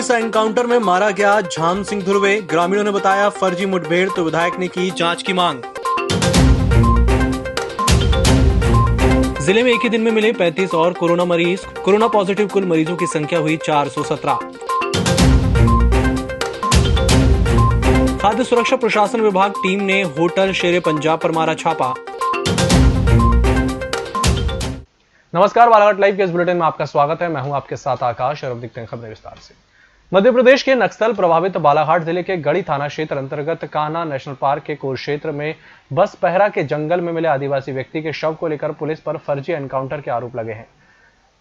Police encounter में मारा गया झाम सिंह धुर्वे। ग्रामीणों ने बताया फर्जी मुठभेड़, तो विधायक ने की जांच की मांग। जिले में एक ही दिन में मिले 35 और कोरोना मरीज। कोरोना पॉजिटिव कुल मरीजों की संख्या हुई 417। खाद्य सुरक्षा प्रशासन विभाग टीम ने होटल शेरे पंजाब पर मारा छापा। नमस्कार, बालाघाट लाइव के इस बुलेटिन में आपका स्वागत है। मैं हूं आपके साथ आकाश और अब देखते हैं खबरें विस्तार से। मध्य प्रदेश के नक्सल प्रभावित बालाघाट जिले के गढ़ी थाना क्षेत्र अंतर्गत कान्हा नेशनल पार्क के कोर क्षेत्र में बस पहरा के जंगल में मिले आदिवासी व्यक्ति के शव को लेकर पुलिस पर फर्जी एनकाउंटर के आरोप लगे हैं।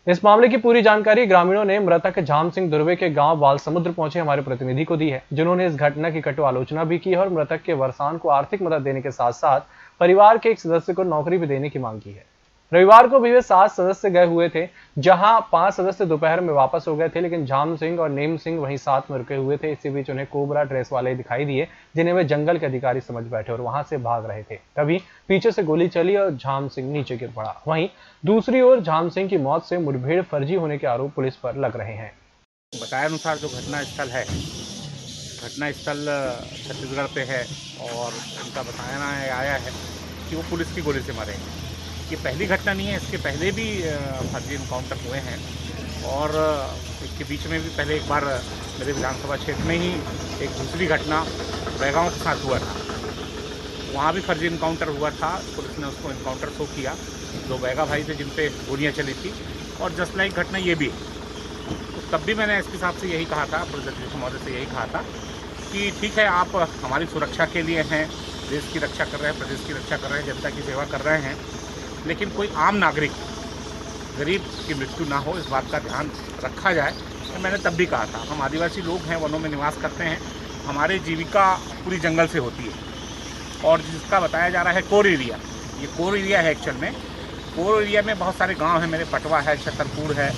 इस मामले की पूरी जानकारी ग्रामीणों ने मृतक झाम सिंह धुर्वे के गांव बालसमुद्र पहुंचे हमारे प्रतिनिधि को दी है, जिन्होंने इस घटना की कटु आलोचना भी की है और मृतक के वर्षान को आर्थिक मदद देने के साथ साथ परिवार के एक सदस्य को नौकरी भी देने की मांग की है। रविवार को भी वे 7 सदस्य गए हुए थे, जहां 5 सदस्य दोपहर में वापस हो गए थे, लेकिन झाम सिंह और नेम सिंह वहीं साथ में रुके हुए थे। इसी बीच उन्हें कोबरा ड्रेस वाले दिखाई दिए, जिन्हें वे जंगल के अधिकारी समझ बैठे और वहां से भाग रहे थे। तभी पीछे से गोली चली और झाम सिंह नीचे गिर पड़ा। वहीं दूसरी ओर झाम सिंह की मौत से मुठभेड़ फर्जी होने के आरोप पुलिस पर लग रहे हैं। बताए अनुसार जो घटना स्थल छत्तीसगढ़ पे है और उनका बताना आया है कि वो पुलिस की गोली से मरे। ये पहली घटना नहीं है, इसके पहले भी फर्जी इनकाउंटर हुए हैं और इसके बीच में भी पहले एक बार मेरे विधानसभा क्षेत्र में ही एक दूसरी घटना बैगांव के साथ हुआ था। वहाँ भी फर्जी इनकाउंटर हुआ था। पुलिस ने उसको इनकाउंटर शो किया। 2 बैगा भाई थे जिन पे गोलियाँ चली थी और जस्ट लाइक घटना ये भी। तो तब भी मैंने एसपी साहब से यही कहा था, पुलिस अधीक्षक महोदय से यही कहा था कि ठीक है, आप हमारी सुरक्षा के लिए हैं, देश की रक्षा कर रहे हैं, प्रदेश की रक्षा कर रहे हैं, जनता की सेवा कर रहे हैं, लेकिन कोई आम नागरिक, गरीब की मृत्यु ना हो, इस बात का ध्यान रखा जाए। तो मैंने तब भी कहा था, हम आदिवासी लोग हैं, वनों में निवास करते हैं, हमारी जीविका पूरी जंगल से होती है और जिसका बताया जा रहा है कोर एरिया, ये कोर एरिया है। एक्चुअल में कोर एरिया में बहुत सारे गांव हैं, मेरे पटवा है, छतरपुर है,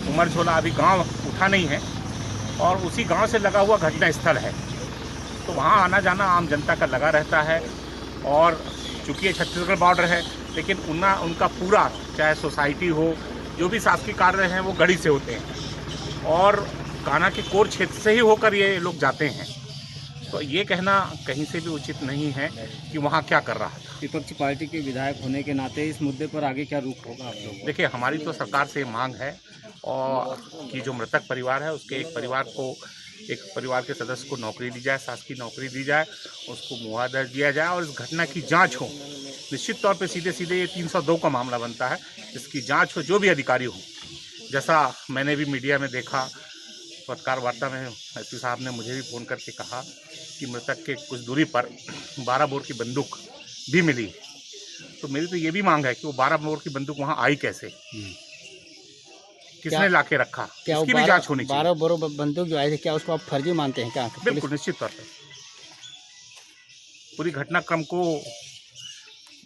उमरझोला, अभी गांव उठा नहीं है और उसी गांव से लगा हुआ घटना स्थल है। तो वहाँ आना जाना आम जनता का लगा रहता है और चूँकि ये छत्तीसगढ़ बॉर्डर है, लेकिन उनका पूरा, चाहे सोसाइटी हो, जो भी शासकीय कार्य हैं वो गढ़ी से होते हैं और कान्हा के कोर क्षेत्र से ही होकर ये लोग जाते हैं। तो ये कहना कहीं से भी उचित नहीं है कि वहाँ क्या कर रहा था। विपक्षी पार्टी के विधायक होने के नाते इस मुद्दे पर आगे क्या रुख होगा आप लोग? देखिए, हमारी तो सरकार से मांग है और कि जो मृतक परिवार है उसके एक परिवार के सदस्य को नौकरी दी जाए, शासकीय नौकरी दी जाए, उसको मुआवजा दिया जाए और इस घटना की जांच हो। निश्चित तौर पे सीधे ये 302 का मामला बनता है, इसकी जांच हो, जो भी अधिकारी हो। जैसा मैंने भी मीडिया में देखा, पत्रकार वार्ता में एसपी साहब ने मुझे भी फ़ोन करके कहा कि मृतक के कुछ दूरी पर 12 बोर की बंदूक भी मिली। तो मेरी तो ये भी मांग है कि वो 12 बोर की बंदूक वहाँ आई कैसे, किसने लाके रखा, इसकी भी जांच होनी चाहिए। 12 बोर बंदूक जो आए थे, क्या उसको आप फर्जी मानते हैं क्या? बिल्कुल, निश्चित तौर पर पूरी घटनाक्रम को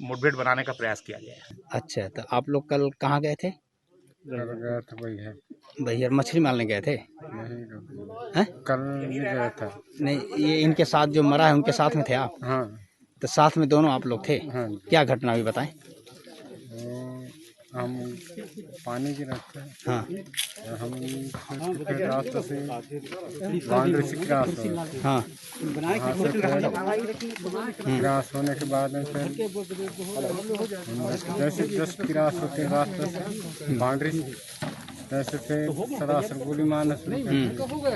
मुठभेड़ बनाने का प्रयास किया गया है। अच्छा, तो आप लोग कल कहाँ गए थे? गया था भैया मछली मारने गए थे? नहीं, कल नहीं गया था। नहीं, ये इनके साथ जो मरा है उनके साथ में थे आप? हाँ। तो साथ में दोनों आप लोग थे? हाँ। क्या घटना भी बताएं। हम पानी की रास्ते, हाँ, हम रास्ते से बाउंड्री से क्रॉस हो, हाँ, वहाँ से फिर क्रॉस होने के बाद में फिर जैसे जस्ट क्रॉस होते रास्ते से बाउंड्री, जैसे फिर सरासर गोली मारना शुरू कर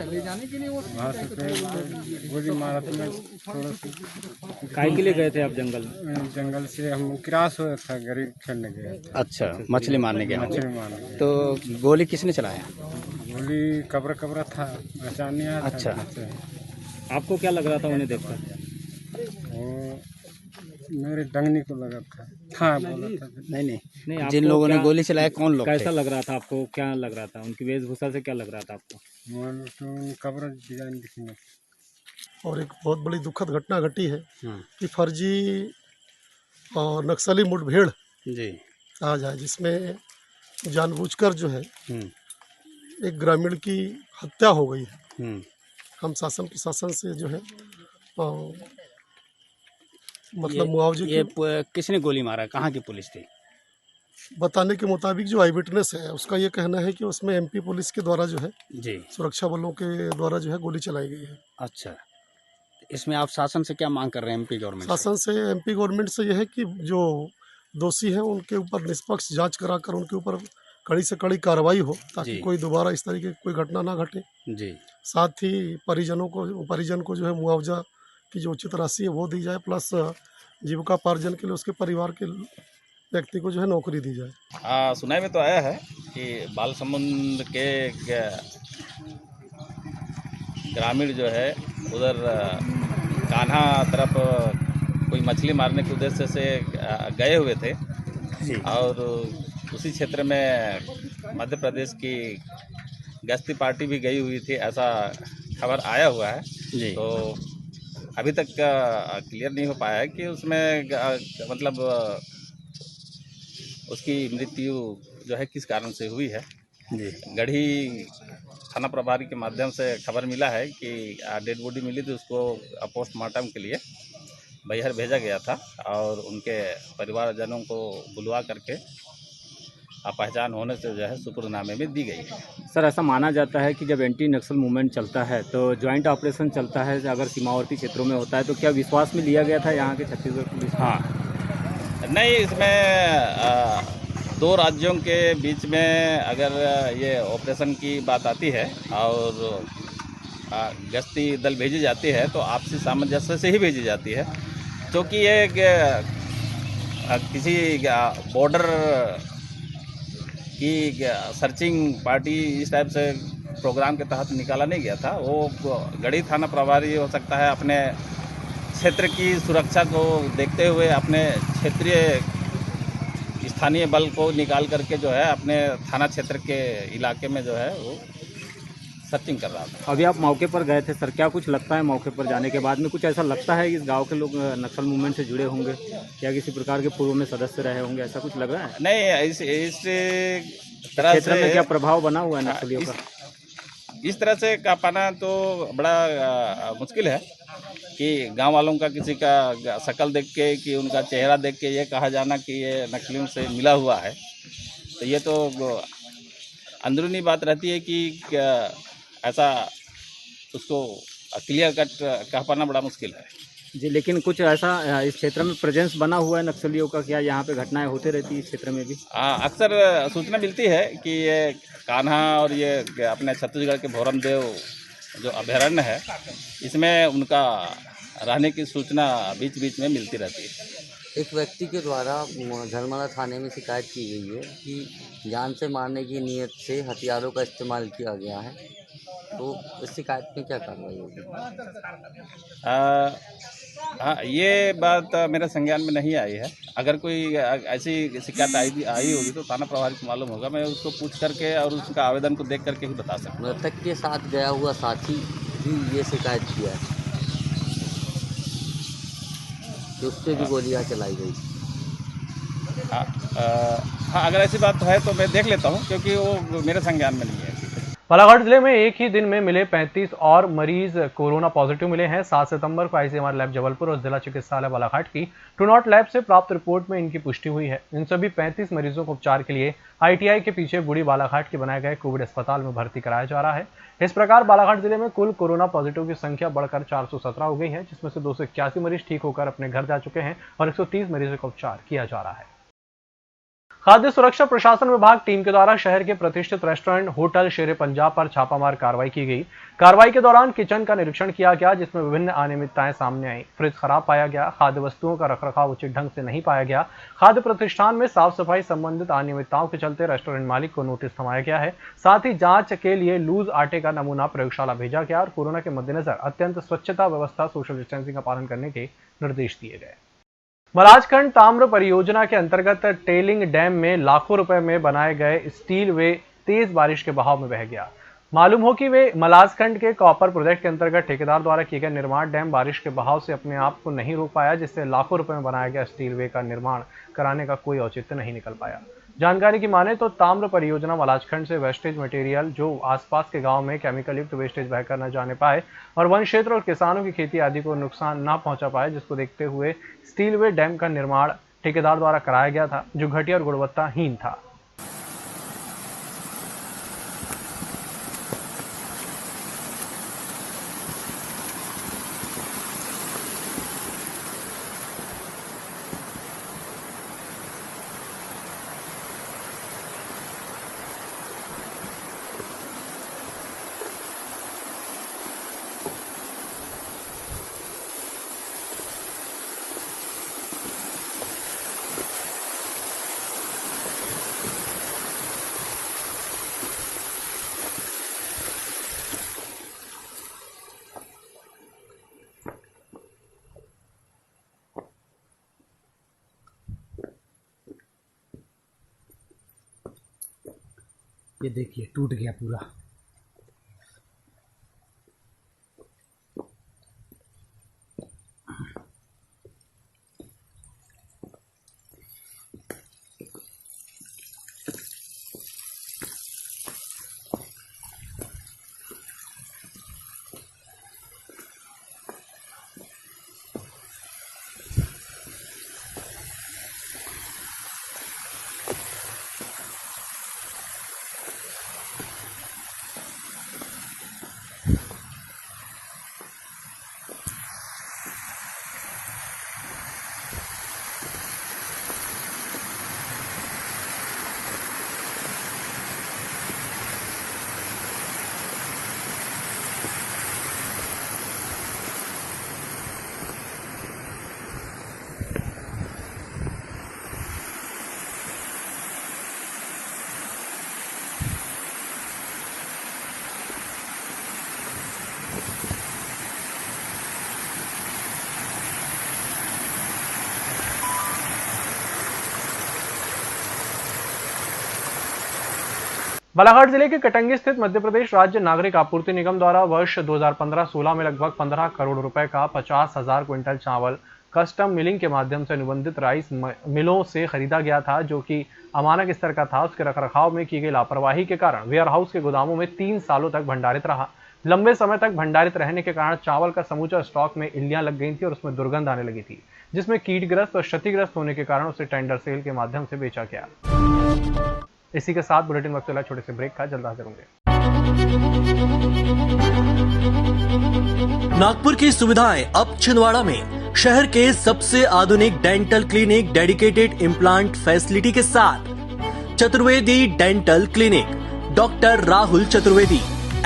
दी। वहाँ से फिर गोली मारा तो मैं थोड़ा सा काय के लिए गए थे आप जंगल में? जंगल से हम क्रॉस हुआ था, गरीब खेलने गए थे। अच्छा, मछली मारने गए? मछली मारने गए। तो गोली किसने चलाया? गोली कब्र था, पहचान नहीं आया था। अच्छा, आपको क्या लग रहा था उन्हें देखकर? वो मेरे डंगनी को लगा था बोला था। नहीं, जिन लोगों ने गोली चलाया कौन लोग? कैसा लग रहा था आपको? क्या लग रहा था उनकी वेशभूषा से? क्या लग रहा था आपको? तो कब्र डिजाइन दिखने। और एक बहुत बड़ी दुखद घटना घटी है कि फर्जी और नक्सली मुठभेड़ जी कहा जाए, जिसमें जानबूझकर जो है एक ग्रामीण की हत्या हो गई है। हम शासन प्रशासन से जो है मतलब मुआवजे ये किसने गोली मारा? कहाँ की पुलिस थी? बताने के मुताबिक जो आई विटनेस है उसका ये कहना है कि उसमें एमपी पुलिस के द्वारा जो है जी। सुरक्षा बलों के द्वारा जो है गोली चलाई गई है। अच्छा, इसमें आप शासन से क्या मांग कर रहे हैं, एमपी गवर्नमेंट से? शासन से, एमपी गवर्नमेंट से यह है कि जो दोषी हैं उनके ऊपर निष्पक्ष जांच कराकर उनके ऊपर कड़ी से कड़ी कार्रवाई हो, ताकि जी। कोई दोबारा इस तरीके की कोई घटना ना घटे। जी। साथ ही परिजन को जो है मुआवजा की जो उचित राशि है वो दी जाए, प्लस जीविकापार्जन के लिए उसके परिवार के व्यक्ति को जो है नौकरी दी जाए। सुनाई में तो आया है कि बालसमुंद के ग्रामीण जो है उधर कान्हा तरफ कोई मछली मारने के उद्देश्य से गए हुए थे जी। और उसी क्षेत्र में मध्य प्रदेश की गश्ती पार्टी भी गई हुई थी, ऐसा खबर आया हुआ है। जी। तो अभी तक क्लियर नहीं हो पाया है कि उसमें मतलब उसकी मृत्यु जो है किस कारण से हुई है। जी। गढ़ी थाना प्रभारी के माध्यम से खबर मिला है कि डेड बॉडी मिली थी, उसको पोस्टमार्टम के लिए बैहर भेजा गया था और उनके परिवारजनों को बुलवा करके पहचान होने से जो है सुपुर्दनामे में दी गई है। सर, ऐसा माना जाता है कि जब एंटी नक्सल मूवमेंट चलता है तो ज्वाइंट ऑपरेशन चलता है, अगर सीमावर्ती क्षेत्रों में होता है तो क्या विश्वास में लिया गया था यहाँ के छत्तीसगढ़ पुलिस? हाँ, नहीं, इसमें दो राज्यों के बीच में अगर ये ऑपरेशन की बात आती है और गश्ती दल भेजी जाती है तो आपसी सामंजस्य से ही भेजी जाती है, क्योंकि ये किसी बॉर्डर की सर्चिंग पार्टी इस टाइप से प्रोग्राम के तहत निकाला नहीं गया था। वो गढ़ी थाना प्रभारी हो सकता है अपने क्षेत्र की सुरक्षा को देखते हुए अपने क्षेत्रीय स्थानीय बल को निकाल करके जो है अपने थाना क्षेत्र के इलाके में जो है वो सर्चिंग कर रहा था। अभी आप मौके पर गए थे सर, क्या कुछ लगता है मौके पर जाने के बाद में कुछ ऐसा लगता है कि इस गांव के लोग नक्सल मूवमेंट से जुड़े होंगे या किसी प्रकार के पूर्व में सदस्य रहे होंगे, ऐसा कुछ लग रहा है? नहीं, इस तरह क्षेत्र में से क्या प्रभाव बना हुआ है नक्सलियों का? इस तरह से कह पाना तो बड़ा मुश्किल है कि गांव वालों का किसी का शक्ल देख के कि उनका चेहरा देख के ये कहा जाना कि ये नक्सलियों से मिला हुआ है, तो ये तो अंदरूनी बात रहती है कि ऐसा उसको क्लियर कट कह पाना बड़ा मुश्किल है। जी, लेकिन कुछ ऐसा इस क्षेत्र में प्रेजेंस बना हुआ है नक्सलियों का, क्या यहाँ पे घटनाएं होते रहती है इस क्षेत्र में भी? अक्सर सूचना मिलती है कि ये कान्हा और ये अपने छत्तीसगढ़ के भोरमदेव जो अभयारण्य है इसमें उनका रहने की सूचना बीच बीच में मिलती रहती है। एक व्यक्ति के द्वारा झलमला थाने में शिकायत की गई है कि जान से मारने की नीयत से हथियारों का इस्तेमाल किया गया है, तो इस शिकायत में क्या कार्रवाई होगी? हाँ, ये बात मेरे संज्ञान में नहीं आई है। अगर कोई ऐसी शिकायत आई होगी तो थाना प्रभारी को मालूम होगा, मैं उसको पूछ करके और उसका आवेदन को देख करके ही बता सकता हूँ। मृतक के साथ गया हुआ साथी भी ये शिकायत किया है कि उस पर भी गोलियाँ चलाई गई। हाँ, अगर ऐसी बात है तो मैं देख लेता हूँ, क्योंकि वो मेरे संज्ञान में नहीं है। बालाघाट जिले में एक ही दिन में मिले 35 और मरीज कोरोना पॉजिटिव मिले हैं। 7 सितंबर को आईसीएमआर लैब जबलपुर और जिला चिकित्सालय बालाघाट की ट्रू नॉट लैब से प्राप्त रिपोर्ट में इनकी पुष्टि हुई है। इन सभी 35 मरीजों को उपचार के लिए आईटीआई के पीछे बूढ़ी बालाघाट के बनाए गए कोविड अस्पताल में भर्ती कराया जा रहा है। इस प्रकार बालाघाट जिले में कुल कोरोना पॉजिटिव की संख्या बढ़कर 417 हो गई है, जिसमें से 281 मरीज ठीक होकर अपने घर जा चुके हैं और 130 मरीजों का उपचार किया जा रहा है। खाद्य सुरक्षा प्रशासन विभाग टीम के द्वारा शहर के प्रतिष्ठित रेस्टोरेंट होटल शेरे पंजाब पर छापामार कार्रवाई की गई। कार्रवाई के दौरान किचन का निरीक्षण किया गया, जिसमें विभिन्न अनियमितताएं सामने आई। फ्रिज खराब पाया गया, खाद्य वस्तुओं का रखरखाव उचित ढंग से नहीं पाया गया। खाद्य प्रतिष्ठान में साफ सफाई संबंधित अनियमितताओं के चलते रेस्टोरेंट मालिक को नोटिस थमाया गया है। साथ ही जांच के लिए लूज आटे का नमूना प्रयोगशाला भेजा गया और कोरोना के मद्देनजर अत्यंत स्वच्छता व्यवस्था, सोशल डिस्टेंसिंग का पालन करने के निर्देश दिए गए। मलाजखंड ताम्र परियोजना के अंतर्गत टेलिंग डैम में लाखों रुपए में बनाए गए स्टील वे तेज बारिश के बहाव में बह गया। मालूम हो कि वे मलाजखंड के कॉपर प्रोजेक्ट के अंतर्गत ठेकेदार द्वारा किए गए निर्माण डैम बारिश के बहाव से अपने आप को नहीं रोक पाया, जिससे लाखों रुपए में बनाया गया स्टील वे का निर्माण कराने का कोई औचित्य नहीं निकल पाया। जानकारी की माने तो ताम्र परियोजना मलाजखंड से वेस्टेज मटेरियल जो आसपास के गांव में केमिकल युक्त वेस्टेज बहकर न जाने पाए और वन क्षेत्र और किसानों की खेती आदि को नुकसान न पहुंचा पाए, जिसको देखते हुए स्टील वे डैम का निर्माण ठेकेदार द्वारा कराया गया था, जो घटिया और गुणवत्ताहीन था। ये देखिए टूट गया पूरा। बालाघाट जिले के कटंगी स्थित मध्य प्रदेश राज्य नागरिक आपूर्ति निगम द्वारा वर्ष 2015-16 में लगभग 15 करोड़ रुपए का 50,000 क्विंटल चावल कस्टम मिलिंग के माध्यम से अनुबंधित राइस मिलों से खरीदा गया था, जो कि अमानक स्तर का था। उसके रखरखाव में की गई लापरवाही के कारण वेयर हाउस के गोदामों में 3 सालों तक भंडारित रहा। लंबे समय तक भंडारित रहने के कारण चावल का समूचा स्टॉक में इल्लियां लग गई थी और उसमें दुर्गंध आने लगी थी, जिसमें कीटग्रस्त और क्षतिग्रस्त होने के कारण उसे टेंडर सेल के माध्यम से बेचा गया। इसी के साथ बुलेटिन वक्त चला छोटे से ब्रेक का, जल्द हाजिर होंगे। नागपुर की सुविधाएं अब छिंदवाड़ा में, शहर के सबसे आधुनिक dental clinic dedicated implant facility के साथ Chaturvedi dental clinic, doctor Rahul Chaturvedi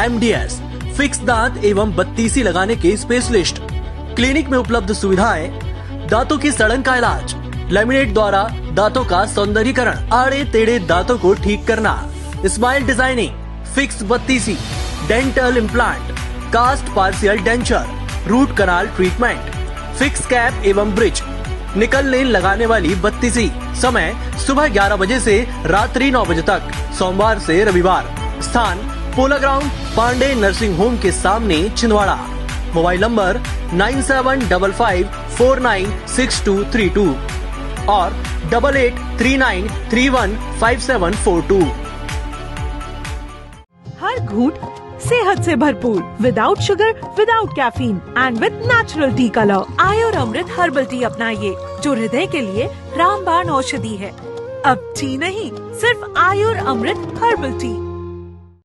MDS, fix दांत एवं बत्तीसी लगाने के स्पेशलिस्ट। क्लिनिक में उपलब्ध सुविधाएं: दांतों की सड़न का इलाज, लैमिनेट द्वारा दांतों का सौंदर्यीकरण, आड़े टेढ़े दांतों को ठीक करना, स्माइल डिजाइनिंग, फिक्स बत्तीसी, dental implant, cast partial denture, root canal treatment, fix cap एवं ब्रिज, निकल लेन लगाने वाली बत्तीसी। समय सुबह 11 बजे से रात्रि 9 बजे तक, सोमवार से रविवार। स्थान पोला ग्राउंड, पांडे नर्सिंग होम के सामने, छिंदवाड़ा। मोबाइल नंबर 9755496232 और 8839315742। हर घूंट सेहत से भरपूर, without sugar, without caffeine and with natural tea colour. Ayur Amrit herbal tea अपनाइए, जो हृदय के लिए रामबाण औषधि है। अब टी नहीं, सिर्फ आयुर अमृत हर्बल टी।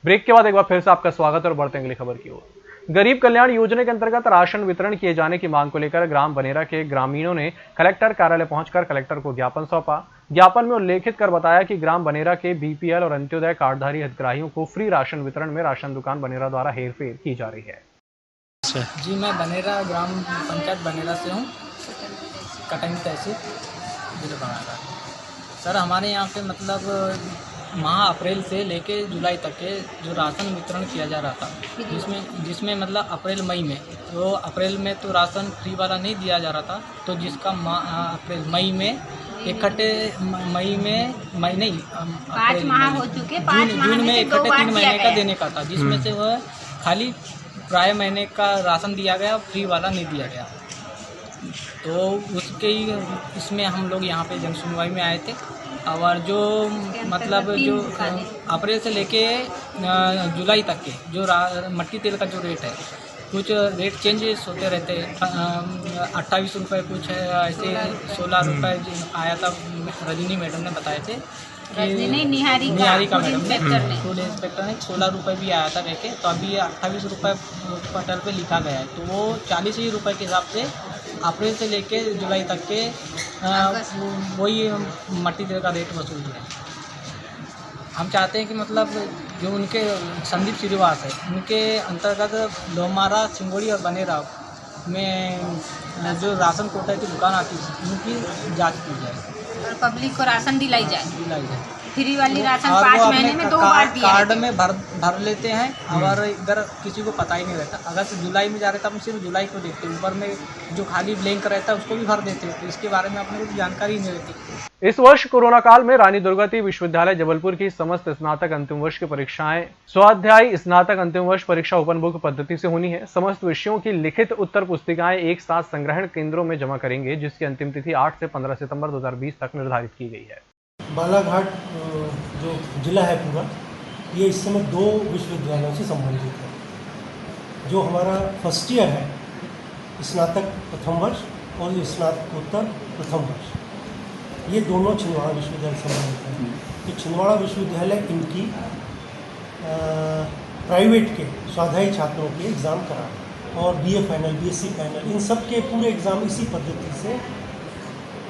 ब्रेक के बाद एक बार फिर से आपका स्वागत और बढ़ते हैं अगली खबर की ओर। गरीब कल्याण योजना के अंतर्गत राशन वितरण किए जाने की मांग को लेकर ग्राम बनेरा के ग्रामीणों ने कलेक्टर कार्यालय पहुंचकर कलेक्टर को ज्ञापन सौंपा। ज्ञापन में उल्लेखित कर बताया कि ग्राम बनेरा के BPL और अंत्योदय कार्डधारी हितग्राहियों को फ्री राशन वितरण में राशन दुकान बनेरा द्वारा हेरफेर की जा रही है। जी, मैं बनेरा ग्राम पंचायत बनेरा से हूँ, कटंगी तहसील जिला बालाघाट। सर, हमारे यहाँ पे मतलब माह अप्रैल से लेके जुलाई तक के जो राशन वितरण किया जा रहा था, जिसमें मतलब अप्रैल मई में, तो अप्रैल में तो राशन फ्री वाला नहीं दिया जा रहा था, तो जिसका अप्रैल मई में इकट्ठे, मई नहीं, 5 माह हो चुके, जून में इकट्ठे 3 महीने का देने का था, जिसमें से वह खाली प्राय महीने का राशन दिया गया, फ्री वाला नहीं दिया गया। तो उसके ही इसमें हम लोग यहाँ पे जन सुनवाई में आए थे, और जो मतलब जो अप्रैल से लेके जुलाई तक के जो मट्टी तेल का जो रेट है, कुछ रेट चेंजेस होते रहते हैं। 28 रुपये कुछ है, ऐसे 16 रुपये आया था, रजनी मैडम ने बताए थे निहारी का फूड इंस्पेक्टर ने फूड इंस्पेक्टर ने 16 रुपये भी आया था कहके, तो अभी 28 रुपये क्विंटल पे लिखा गया है। तो वो 40 ही रुपये के हिसाब से अप्रैल से लेके जुलाई तक के वही मटेरियल का रेट वसूल है। हम चाहते हैं कि मतलब जो उनके संदीप श्रीवास है, उनके अंतर्गत लोमारा, सिंगोड़ी और बनेरा में जो राशन कोटा की दुकान आती है उनकी जांच की जाए और पब्लिक को राशन दिलाई जाए। फ्री वाली राशन और 5 वो महीने अपने में 2 बार दिया कार्ड में भर लेते हैं और इधर किसी को पता ही नहीं रहता। अगर से जुलाई में जा रहे तो हम सिर्फ जुलाई को देखते हैं, ऊपर में जो खाली ब्लैंक रहता है उसको भी भर देते हैं, तो इसके बारे में अपने को जानकारी ही नहीं रहती। इस वर्ष कोरोना काल में रानी दुर्गावती विश्वविद्यालय जबलपुर की समस्त स्नातक अंतिम वर्ष की परीक्षाएं स्वाध्यायी स्नातक अंतिम वर्ष परीक्षा ओपन बुक पद्धति से होनी है। समस्त विषयों की लिखित उत्तर पुस्तिकाएं एक साथ संग्रहण केंद्रों में जमा करेंगे, जिसकी अंतिम तिथि 8 से 15 सितंबर 2020 तक निर्धारित की गई है। बालाघाट जो जिला है पूरा, ये इस समय 2 विश्वविद्यालयों से संबंधित है। जो हमारा फर्स्ट ईयर है, स्नातक प्रथम वर्ष और स्नातकोत्तर प्रथम वर्ष, ये दोनों छिंदवाड़ा विश्वविद्यालय से संबंधित हैं। तो छिंदवाड़ा विश्वविद्यालय इनकी प्राइवेट के स्वाध्यायी छात्रों के एग्ज़ाम करा और BA फाइनल, BSc फाइनल, इन सब के पूरे एग्ज़ाम इसी पद्धति से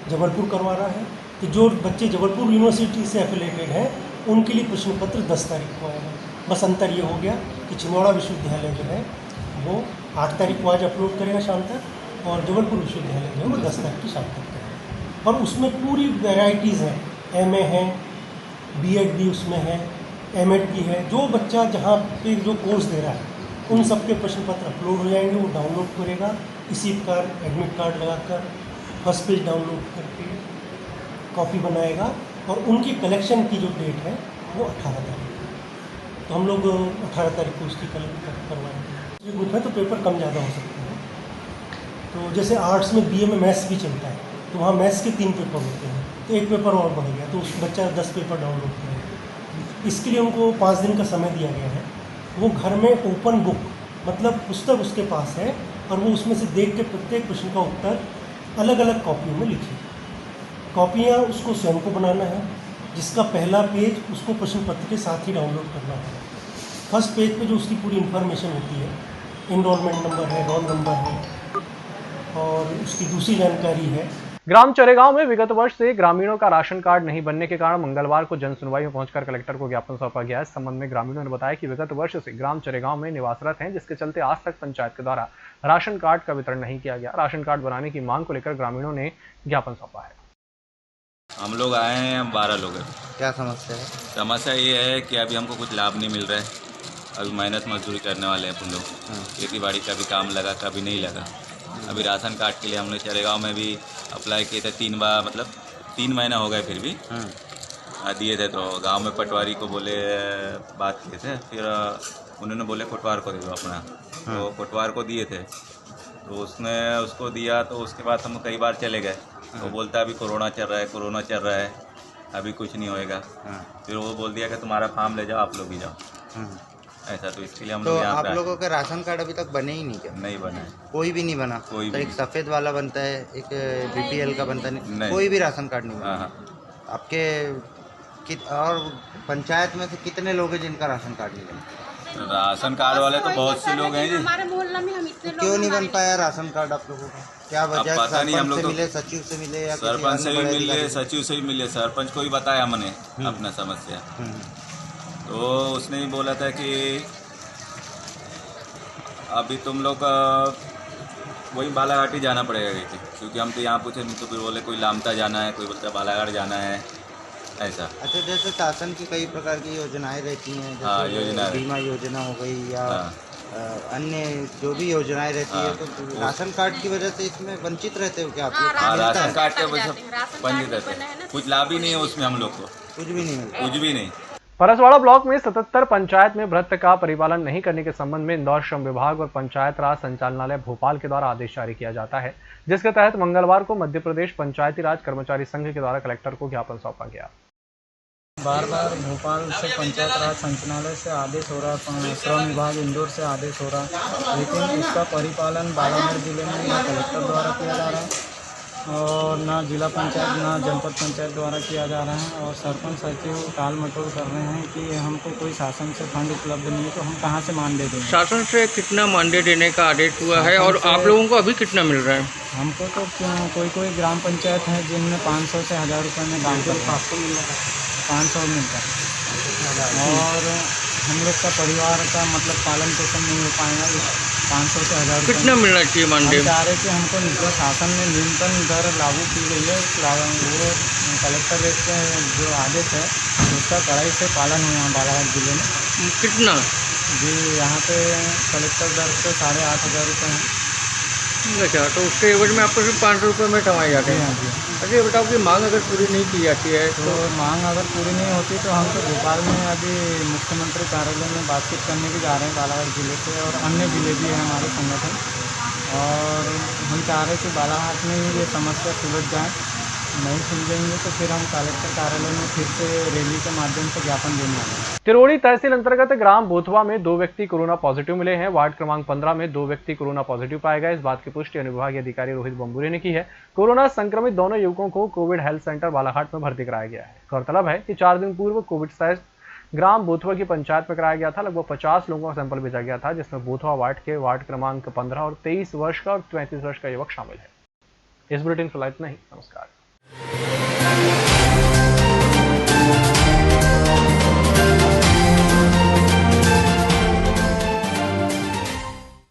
जबलपुर करवा रहा है। तो जो बच्चे जबलपुर यूनिवर्सिटी से एफिलेटेड हैं उनके लिए प्रश्न पत्र 10 तारीख को आएगा। बस अंतर ये हो गया कि छिंदवाड़ा विश्वविद्यालय जो है वो 8 तारीख को आज अपलोड करेगा शाम तक, और जबलपुर विश्वविद्यालय जो है वो 10 तारीख की शाम तक करेगा। और उसमें पूरी वैरायटीज़ हैं, MA है, B.Ed भी उसमें है, M.Ed भी है। जो बच्चा जहाँ पे जो कोर्स दे रहा है उन सब के प्रश्न पत्र अपलोड हो जाएंगे, वो डाउनलोड करेगा इसी प्रकार एडमिट कार्ड लगाकर फर्स्ट पेज डाउनलोड करके कॉपी बनाएगा, और उनकी कलेक्शन की जो डेट है वो 18 तारीख। तो हम लोग 18 तारीख को उसकी कलेक्ट करवाएंगे। ग्रुप है तो पेपर कम ज़्यादा हो सकते हैं। तो जैसे आर्ट्स में BA में मैथ्स भी चलता है, तो वहाँ मैथ्स के 3 पेपर होते हैं, तो 1 पेपर और बढ़ गया, तो उस बच्चा 10 पेपर डाउनलोड करेगा। इसके लिए उनको 5 दिन का समय दिया गया है। वो घर में ओपन बुक, मतलब पुस्तक उसके पास है, और वो उसमें से देख के प्रत्येक प्रश्न का उत्तर अलग अलग कॉपियों में लिखे। कॉपियाँ उसको स्वयं को बनाना है, जिसका पहला पेज उसको प्रश्न पत्र के साथ ही डाउनलोड करना है। फर्स्ट पेज पे जो उसकी पूरी इन्फॉर्मेशन होती है, इनरोलमेंट नंबर है, रोल नंबर है, और उसकी दूसरी जानकारी है। ग्राम चरेगांव में विगत वर्ष से ग्रामीणों का राशन कार्ड नहीं बनने के कारण मंगलवार को जन सुनवाई में पहुंचकर कलेक्टर को ज्ञापन सौंपा गया। इस संबंध में ग्रामीणों ने बताया कि विगत वर्ष से ग्राम चरेगांव में निवासरत हैं, जिसके चलते आज तक पंचायत के द्वारा राशन कार्ड का वितरण नहीं किया गया। राशन कार्ड बनाने की मांग को लेकर ग्रामीणों ने ज्ञापन सौंपा है। हम लोग आए हैं, हम 12 लोग हैं। क्या समस्या है? समस्या ये है कि अभी हमको कुछ लाभ नहीं मिल रहा है। अभी मेहनत मजदूरी करने वाले हैं हम लोग, खेती बाड़ी का भी काम लगा, कभी नहीं लगा। अभी राशन कार्ड के लिए हमने चरेगांव में भी अप्लाई किए थे 3 बार, मतलब 3 महीना हो गए, फिर भी दिए थे। तो गांव में पटवारी को बोले, बात किए थे, फिर उन्होंने बोले कोटवार को दे दो अपना, तो कोटवार को दिए थे। तो उसने उसको दिया, तो उसके बाद हम कई बार चले गए, तो बोलता है अभी कोरोना चल रहा है, कोरोना चल रहा है, अभी कुछ नहीं होएगा। फिर वो बोल दिया कि तुम्हारा फॉर्म ले जाओ, आप लोग ही जाओ, ऐसा। तो इसके लिए हम लोग यहाँ पे आप लोगों के राशन कार्ड अभी तक बने ही नहीं क्या? नहीं बना है, कोई भी नहीं बना। कोई तो भी एक सफ़ेद वाला बनता है, एक BPL का बनता नहीं, कोई भी राशन कार्ड नहीं बना। आपके और पंचायत में से कितने लोग हैं जिनका राशन कार्ड नहीं बना? राशन कार्ड वाले तो बहुत से लोग हैं जी। हमारे मोहल्ला में हम इतने क्यों नहीं बन पाया राशन कार्ड आप लोगों का? क्या वजह? पता नहीं, हम लोग से तो मिले, सचिव से मिले, या सरपंच से भी मिले, सचिव से भी मिले, सरपंच को भी बताया हमने अपना समस्या। तो उसने ही बोला था कि अभी तुम लोग वही बालाघाट ही जाना पड़ेगा, क्योंकि हम तो यहाँ पूछे, तो फिर बोले कोई लामता जाना है, कोई बोलता है बालाघाट जाना है, ऐसा। अच्छा, जैसे शासन की कई प्रकार की योजनाएं रहती हैं, हाँ, जैसे बीमा योजना हो गई या अन्य जो भी योजनाएं रहती है, तो राशन कार्ड की वजह से इसमें वंचित रहते हो क्या आप लोग? राशन कार्ड के वजह से वंचित रहते हैं, कुछ लाभ ही नहीं है उसमें हम लोग को, कुछ भी नहीं मिलता, कुछ भी नहीं। परसवाड़ा ब्लॉक में 77 पंचायत में भ्रष्ट का परिपालन नहीं करने के संबंध में इंदौर श्रम विभाग और पंचायत राज संचालनालय भोपाल के द्वारा आदेश जारी किया जाता है, जिसके तहत मंगलवार को मध्य प्रदेश पंचायती राज कर्मचारी संघ के द्वारा कलेक्टर को ज्ञापन सौंपा गया। बार बार भोपाल से पंचायत राज संचालनालय से आदेश हो रहा है, श्रम विभाग इंदौर से आदेश हो रहा है, लेकिन इसका परिपालन बालाघाट जिले में ना कलेक्टर द्वारा किया जा रहा है और ना जिला पंचायत ना जनपद पंचायत द्वारा किया जा रहा है। और सरपंच सचिव टाल मटोल कर रहे हैं कि हमको कोई शासन से फंड उपलब्ध नहीं है, तो हम कहाँ से मानदेय देंगे। शासन से कितना मानदेय देने का आदेश हुआ है और आप लोगों को अभी कितना मिल रहा है? हमको तो कोई ग्राम पंचायत है जिनमें 500 से 1000 रुपये में काम करते हैं, 500 मिलता है और हम लोग का परिवार का मतलब पालन पोषण नहीं हो पाएगा 500 से 1000 रुपये। कितना मिलना चाहिए मानदेय? चाह रहे कि हमको जो शासन में न्यूनतम दर लागू की गई है वो कलेक्टर रेट का जो आदेश है उसका कड़ाई से पालन हुआ है बालाघाट जिले में। कितना जी? यहाँ पे कलेक्टर दर से 8500 रुपये है। अच्छा, तो उसके एवज में आपको सिर्फ 500 रुपये में कमाए जाते हैं। अच्छा, ये बताओ कि मांग अगर पूरी नहीं की जाती है तो मांग अगर पूरी नहीं होती तो हम तो भोपाल में अभी मुख्यमंत्री कार्यालय में बातचीत करने भी जा रहे हैं बालाघाट जिले से, और अन्य जिले भी हैं हमारे संगठन, और हम चाह रहे हैं कि बालाघाट में ही ये समस्या सुलझ जाए। नहीं सुलझेंगे तो फिर हम कलेक्टर कार्यालय में फिर से रैली के माध्यम से ज्ञापन देने वाले हैं। तिरोड़ी तहसील अंतर्गत ग्राम बोथवा में 2 व्यक्ति कोरोना पॉजिटिव मिले हैं। वार्ड क्रमांक 15 में 2 व्यक्ति कोरोना पॉजिटिव पाए गए। इस बात की पुष्टि अनुविभागीय अधिकारी रोहित बम्बुरे ने की है। कोरोना संक्रमित दोनों युवकों को कोविड हेल्थ सेंटर बालाघाट में भर्ती कराया गया है। गौरतलब है कि 4 दिन पूर्व कोविड टेस्ट ग्राम बोथवा की पंचायत में कराया गया था। लगभग 50 लोगों का सैंपल भेजा गया था, जिसमें बोथवा वार्ड के वार्ड क्रमांक 15 और 23 वर्ष का और 33 वर्ष का युवक शामिल है। इस बुलेटिन को इतना ही। नमस्कार।